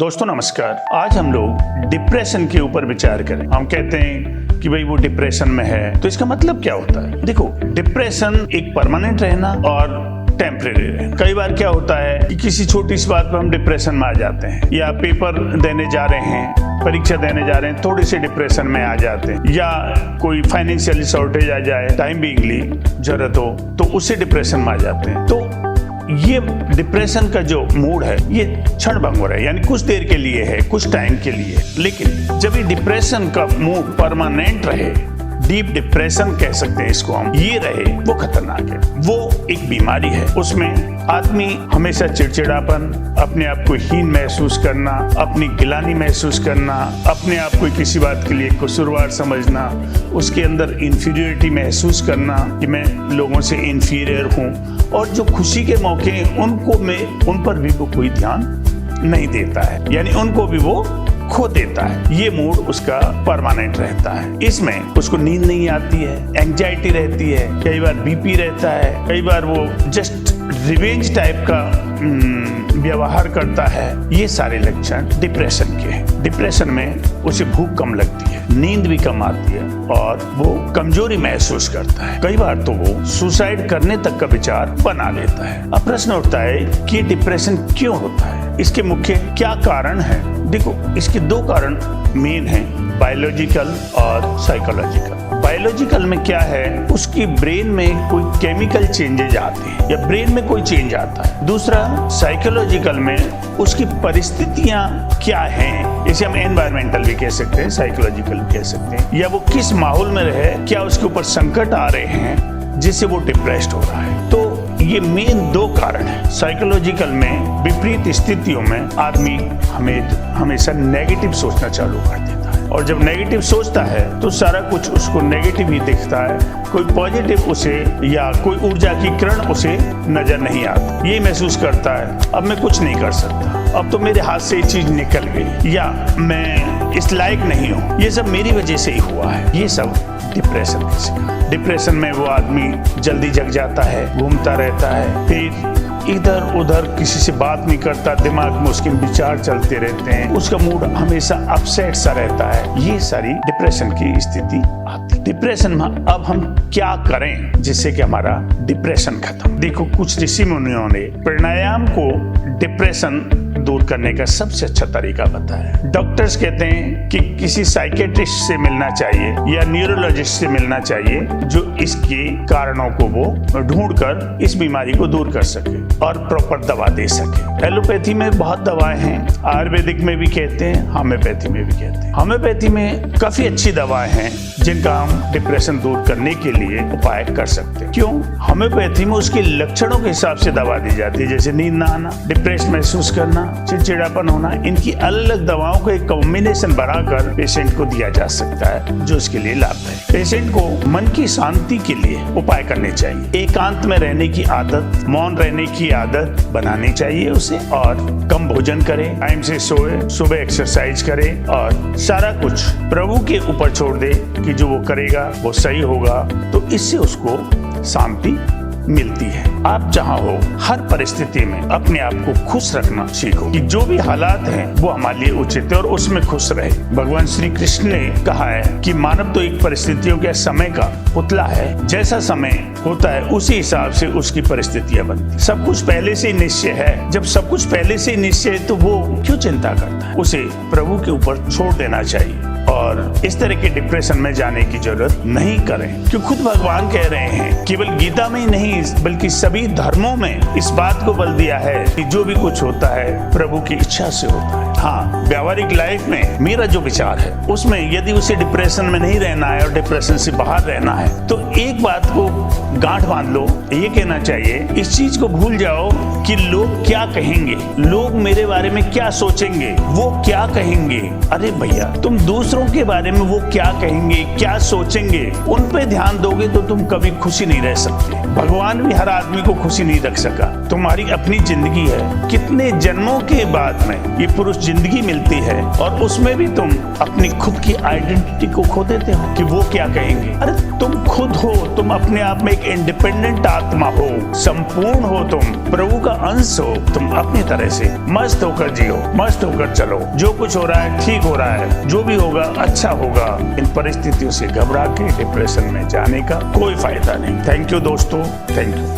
दोस्तों नमस्कार। आज हम लोग डिप्रेशन के ऊपर विचार करें। हम कहते हैं कि भाई वो डिप्रेशन में है, तो इसका मतलब क्या होता है? देखो, डिप्रेशन एक परमानेंट रहना और टेम्परेरी रहना। कई बार क्या होता है कि किसी छोटी सी बात पर हम डिप्रेशन में आ जाते हैं, या पेपर देने जा रहे हैं, परीक्षा देने जा रहे हैं, थोड़ी सी डिप्रेशन में आ जाते हैं, या कोई फाइनेंशियल शॉर्टेज आ जाए, टाइम बिंगली जरूरत हो तो उससे डिप्रेशन में आ जाते हैं। तो ये डिप्रेशन का जो मूड है ये क्षणभंगुर है, यानी कुछ देर के लिए है, कुछ टाइम के लिए। लेकिन जब ये डिप्रेशन का मूड परमानेंट रहे, डीप डिप्रेशन कह सकते हैं इसको हम, ये रहे, वो खतरनाक है। वो एक बीमारी है। उसमें आदमी हमेशा चिड़चिड़ापन, अपने आप को हीन महसूस करना, अपनी गिलानी महसूस करना, अपने आप को किसी बात के लिए कसूरवार समझना, उसके अंदर इंफीरियरिटी महसूस करना कि मैं लोगों से इंफीरियर हूँ, और जो खुशी के मौके उन पर भी वो कोई ध्यान नहीं देता है, यानी उनको भी वो खो देता है। ये मूड उसका परमानेंट रहता है। इसमें उसको नींद नहीं आती है, एंजाइटी रहती है, कई बार बीपी रहता है, कई बार वो जस्ट रिवेंज टाइप का व्यवहार करता है। ये सारे लक्षण डिप्रेशन के हैं। डिप्रेशन में उसे भूख कम लगती है, नींद भी कम आती है, और वो कमजोरी महसूस करता है। कई बार तो वो सुसाइड करने तक का विचार बना लेता है। अब प्रश्न उठता है कि डिप्रेशन क्यों होता है, इसके मुख्य क्या कारण है? देखो, इसके दो कारण मेन हैं, बायोलॉजिकल और साइकोलॉजिकल। बायोलॉजिकल में क्या है, उसकी ब्रेन में कोई केमिकल चेंजेज आते हैं, या ब्रेन में कोई चेंज आता है। दूसरा, साइकोलॉजिकल में उसकी परिस्थितियां क्या हैं, इसे हम एनवायरमेंटल भी कह सकते हैं, साइकोलॉजिकल भी कह सकते हैं, या वो किस माहौल में रहे, क्या उसके ऊपर संकट आ रहे हैं जिससे वो डिप्रेस्ड हो रहा है। तो ये मेन दो कारण है। साइकोलॉजिकल में विपरीत स्थितियों में आदमी हमेशा नेगेटिव सोचना चालू कर देता है, और जब नेगेटिव सोचता है तो सारा कुछ उसको नेगेटिव ही दिखता है, कोई पॉजिटिव उसे या कोई ऊर्जा की किरण उसे नजर नहीं आता। ये महसूस करता है अब मैं कुछ नहीं कर सकता, अब तो मेरे हाथ से ये चीज निकल गई, या मैं इस लायक नहीं हूँ, ये सब मेरी वजह से ही हुआ है। ये सब डिप्रेशन का शिकार। डिप्रेशन में वो आदमी जल्दी जग जाता है, घूमता रहता है, फिर इधर उधर किसी से बात नहीं करता, दिमाग में उसके विचार चलते रहते हैं, उसका मूड हमेशा अपसेट सा रहता है। ये सारी डिप्रेशन की स्थिति आती है। डिप्रेशन में अब हम क्या करें जिससे कि हमारा डिप्रेशन खत्म? देखो, कुछ ऋषि मुनियों ने प्राणायाम को डिप्रेशन दूर करने का सबसे अच्छा तरीका बताया। डॉक्टर्स कहते हैं कि किसी साइकेट्रिस्ट से मिलना चाहिए या न्यूरोलॉजिस्ट से मिलना चाहिए, जो इसके कारणों को वो ढूंढकर इस बीमारी को दूर कर सके और प्रॉपर दवा दे सके। एलोपैथी में बहुत दवाएं हैं, आयुर्वेदिक में भी कहते हैं, होम्योपैथी में भी कहते हैं। होम्योपैथी में काफी अच्छी दवाएं हैं जिनका हम डिप्रेशन दूर करने के लिए उपाय कर सकते हैं। क्यों? होम्योपैथी में उसके लक्षणों के हिसाब से दवा दी जाती है, जैसे नींद ना आना, डिप्रेस महसूस करना, चिड़चिड़ापन होना। इनकी अलग अलग दवाओं का एक कॉम्बिनेशन बनाकर पेशेंट को दिया जा सकता है, जो इसके लिए लाभदायक। पेशेंट को मन की शांति के लिए उपाय करने चाहिए। एकांत में रहने की आदत, मौन रहने की आदत बनानी चाहिए उसे, और कम भोजन करे, टाइम से सोए, सुबह एक्सरसाइज करे, और सारा कुछ प्रभु के ऊपर छोड़ दे कि जो वो करेगा वो सही होगा। तो इससे उसको शांति मिलती है। आप जहां हो, हर परिस्थिति में अपने आप को खुश रखना सीखो, कि जो भी हालात हैं वो हमारे लिए उचित है और उसमें खुश रहे। भगवान श्री कृष्ण ने कहा है कि मानव तो एक परिस्थितियों के समय का पुतला है, जैसा समय होता है उसी हिसाब से उसकी परिस्थितियां बनती। सब कुछ पहले से निश्चय है। जब सब कुछ पहले से निश्चय है तो वो क्यों चिंता करता है? उसे प्रभु के ऊपर छोड़ देना चाहिए, और इस तरह के डिप्रेशन में जाने की जरूरत नहीं करें, क्योंकि खुद भगवान कह रहे हैं, केवल गीता में ही नहीं बल्कि सभी धर्मों में इस बात को बल दिया है कि जो भी कुछ होता है प्रभु की इच्छा से होता है। हाँ, व्यावहारिक लाइफ में मेरा जो विचार है उसमें यदि उसे डिप्रेशन में नहीं रहना है और डिप्रेशन से बाहर रहना है, तो एक बात को गांठ बांध लो, ये कहना चाहिए, इस चीज को भूल जाओ कि लोग क्या कहेंगे, लोग मेरे बारे में क्या सोचेंगे, वो क्या कहेंगे। अरे भैया, तुम दूसरों के बारे में वो क्या कहेंगे, क्या सोचेंगे, उन पे ध्यान दोगे तो तुम कभी खुशी नहीं रह सकते। भगवान भी हर आदमी को खुशी नहीं रख सका। तुम्हारी अपनी जिंदगी है, कितने जन्मों के बाद में ये पुरुष जिंदगी मिलती है, और उसमें भी तुम अपनी खुद की आइडेंटिटी को खो देते हो कि वो क्या कहेंगे। अरे तुम खुद हो, तुम अपने आप में एक एक इंडिपेंडेंट आत्मा हो, संपूर्ण हो, तुम प्रभु का अंश हो, तुम अपनी तरह से मस्त होकर जियो, मस्त होकर चलो। जो कुछ हो रहा है ठीक हो रहा है, जो भी होगा अच्छा होगा। इन परिस्थितियों से घबरा के डिप्रेशन में जाने का कोई फायदा नहीं। थैंक यू दोस्तों, थैंक यू।